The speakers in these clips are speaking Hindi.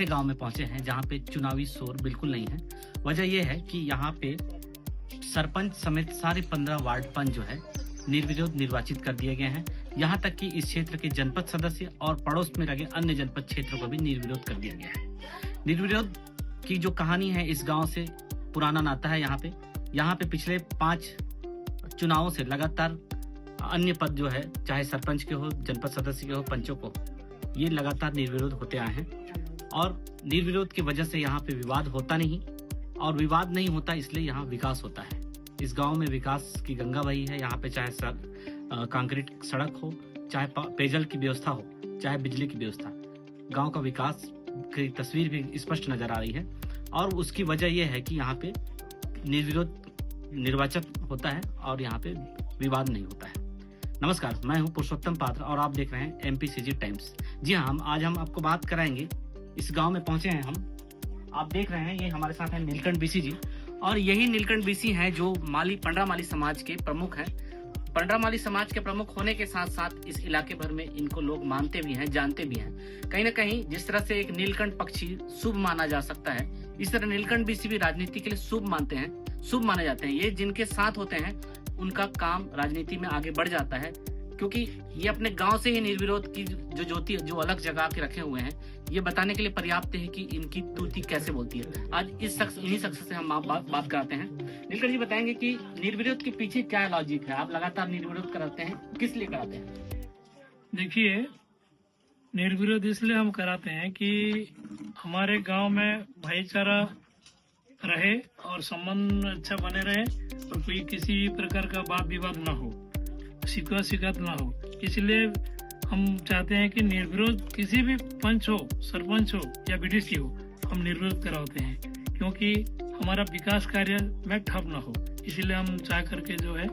ऐसे गांव में पहुंचे हैं जहां पे चुनावी शोर बिल्कुल नहीं है। वजह यह है कि यहाँ पे सरपंच समेत सारे 15 वार्ड पंच जो है निर्विरोध निर्वाचित कर दिए गए हैं। यहाँ तक कि इस क्षेत्र के जनपद सदस्य और पड़ोस में लगे अन्य जनपद क्षेत्रों को भी निर्विरोध कर दिया गया है। निर्विरोध की जो कहानी है, इस गांव से पुराना नाता है। यहाँ पे पिछले 5 चुनावों से लगातार अन्य पद जो है, चाहे सरपंच के हो, जनपद सदस्य के हो, पंचों को, ये लगातार निर्विरोध होते आए हैं। और निर्विरोध की वजह से यहाँ पे विवाद होता नहीं, और विवाद नहीं होता इसलिए यहाँ विकास होता है। इस गांव में विकास की गंगा बही है। यहाँ पे चाहे कंक्रीट सड़क हो, चाहे पेयजल की व्यवस्था हो, चाहे बिजली की व्यवस्था, गांव का विकास की तस्वीर भी स्पष्ट नजर आ रही है। और उसकी वजह यह है कि यहाँ पे निर्विरोध निर्वाचन होता है और यहाँ पे विवाद नहीं होता है। नमस्कार, मैं हूँ पुरुषोत्तम पात्र और आप देख रहे हैं एमपीसीजी टाइम्स। जी हाँ, आज हम आपको बात कराएंगे। इस गांव में पहुंचे हैं हम, आप देख रहे हैं, ये हमारे साथ है नीलकंठ बीसी जी। और यही नीलकंठ बीसी हैं जो पंडरा माली समाज के प्रमुख हैं। पंडरा माली समाज के प्रमुख होने के साथ साथ इस इलाके भर में इनको लोग मानते भी हैं, जानते भी हैं। कहीं ना कहीं जिस तरह से एक नीलकंठ पक्षी शुभ माना जा सकता है, इस तरह नीलकंठ बीसी भी राजनीति के लिए शुभ शुभ माने जाते हैं। ये जिनके साथ होते हैं उनका काम राजनीति में आगे बढ़ जाता है, क्योंकि ये अपने गांव से ही निर्विरोध की जो ज्योति जो अलग जगह के रखे हुए हैं, ये बताने के लिए पर्याप्त है कि इनकी तूती कैसे बोलती है। आज इन्हीं शख्स से हम बात कराते हैं। नीलकंठ जी, बताएंगे कि निर्विरोध के पीछे क्या लॉजिक है? आप लगातार निर्विरोध कराते हैं, किस लिए कराते हैं? देखिए, निर्विरोध इसलिए हम कराते हैं कि हमारे गांव में भाईचारा रहे और संबंध अच्छा बने रहे और कोई किसी भी प्रकार का वाद विवाद न हो, शिकायत न हो। इसलिए हम चाहते हैं कि निर्विरोध किसी भी पंच हो, सरपंच हो या बीडीसी हो, हम निर्विरोध कराते हैं, क्योंकि हमारा विकास कार्य में ठप न हो। इसलिए हम चाह करके जो है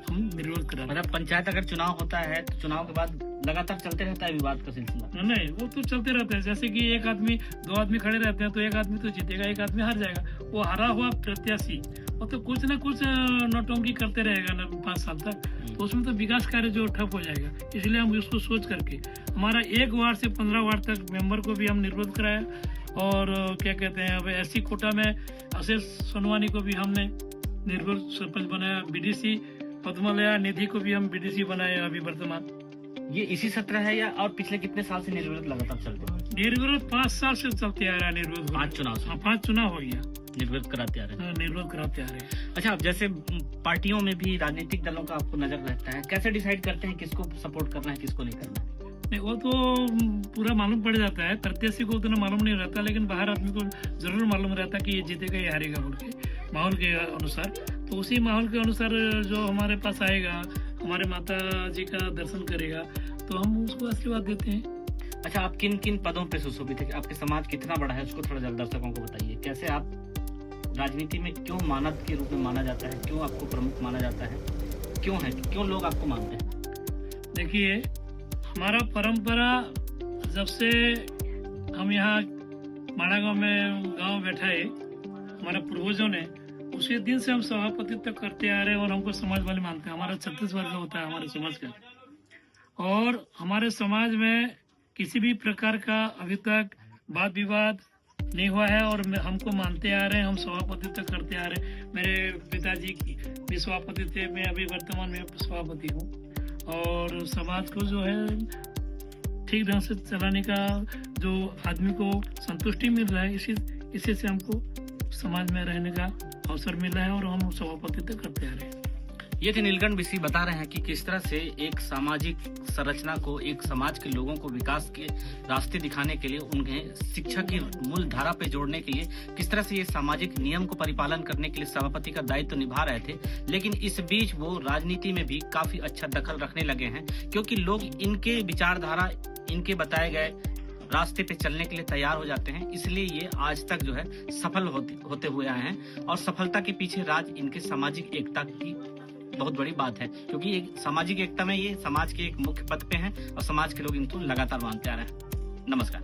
हम निर्विरोध कराते हैं। मतलब पंचायत अगर चुनाव होता है तो चुनाव के बाद लगातार चलते रहता है विवाद का सिलसिला? नहीं, वो तो चलते रहता है। जैसे कि एक आदमी, 2 आदमी खड़े रहते हैं तो एक आदमी तो जीतेगा, एक आदमी हार जाएगा। वो हारा हुआ प्रत्याशी वो तो कुछ ना कुछ नौटंकी करते रहेगा ना 5 साल तक, तो उसमें तो विकास कार्य जो ठप हो जाएगा। इसलिए हम उसको सोच करके हमारा 1 वार्ड से 15 वार्ड तक मेंबर को भी हम निर्विरोध कराया। और क्या कहते हैं, अब एससी कोटा में अशेष सोनवानी को भी हमने निर्विरोध सरपंच बनाया। बीडीसी पद्मलया निधि को भी हम बीडीसी बनाए अभी वर्तमान। ये इसी सत्र है या और पिछले कितने साल से निर्विरोध लगातार चलते हैं? निर्विरोध 5 साल से चलते आ रहा है। निर्विरोध 5 चुनाव से? हाँ, 5 चुनाव हो गया निर्विरोध कराते आ रहे हैं। निर्विरोध कराते आ रहे हैं। अच्छा, अब जैसे पार्टियों में भी राजनीतिक दलों का आपको नजर रहता है, कैसे डिसाइड करते हैं किसको सपोर्ट करना है, किसको नहीं करना है? नहीं, वो तो पूरा मालूम पड़ जाता है। प्रत्याशी को उतना मालूम नहीं रहता, लेकिन बाहर आदमी को जरूर मालूम रहता कि ये जीतेगा, ये हारेगा बोल के, माहौल के अनुसार। तो उसी माहौल के अनुसार जो हमारे पास आएगा, हमारे माता जी का दर्शन करेगा, तो हम उसको आशीर्वाद देते हैं। अच्छा, आप किन किन पदों पे सुशोभित है? आपके समाज कितना बड़ा है, उसको थोड़ा दर्शकों को बताइए। कैसे आप राजनीति में क्यों मानद के रूप में माना जाता है, क्यों आपको प्रमुख माना जाता है, क्यों लोग आपको मानते हैं? देखिए, हमारा परंपरा जब से हम यहाँ माड़ा गाँव में गाँव बैठाए हमारे पूर्वजों ने, उसी दिन से हम सभापतित्व करते आ रहे हैं और हमको समाज वाले मानते हैं। हमारा 36 वर्ग होता है हमारे समाज का, और हमारे समाज में किसी भी प्रकार का अभी तक वाद विवाद नहीं हुआ है और हमको मानते आ रहे हैं, हम सभापतित्व करते आ रहे हैं। मेरे पिताजी भी सभापति थे, मैं अभी वर्तमान में सभापति हूँ। और समाज को जो है ठीक ढंग से चलाने का जो आदमी को संतुष्टि मिल रहा है, इसी से हमको समाज में रहने का अवसर मिला है और हम सभापतित्व करते आ रहे हैं। ये थे नीलकंठ बीसी, बता रहे हैं कि किस तरह से एक सामाजिक संरचना को, एक समाज के लोगों को विकास के रास्ते दिखाने के लिए, उन्हें शिक्षा की मूल धारा पे जोड़ने के लिए किस तरह से ये सामाजिक नियम को परिपालन करने के लिए सभापति का दायित्व निभा रहे थे। लेकिन इस बीच वो राजनीति में भी काफी अच्छा दखल रखने लगे हैं, क्योंकि लोग इनके विचारधारा, इनके बताए गए रास्ते पे चलने के लिए तैयार हो जाते हैं। इसलिए ये आज तक जो है सफल होते हुए आए हैं, और सफलता के पीछे राज इनके सामाजिक एकता की बहुत बड़ी बात है, क्योंकि एक सामाजिक एकता में ये समाज के एक मुख्य पद पे हैं और समाज के लोग इनको लगातार मानते आ रहे हैं। नमस्कार।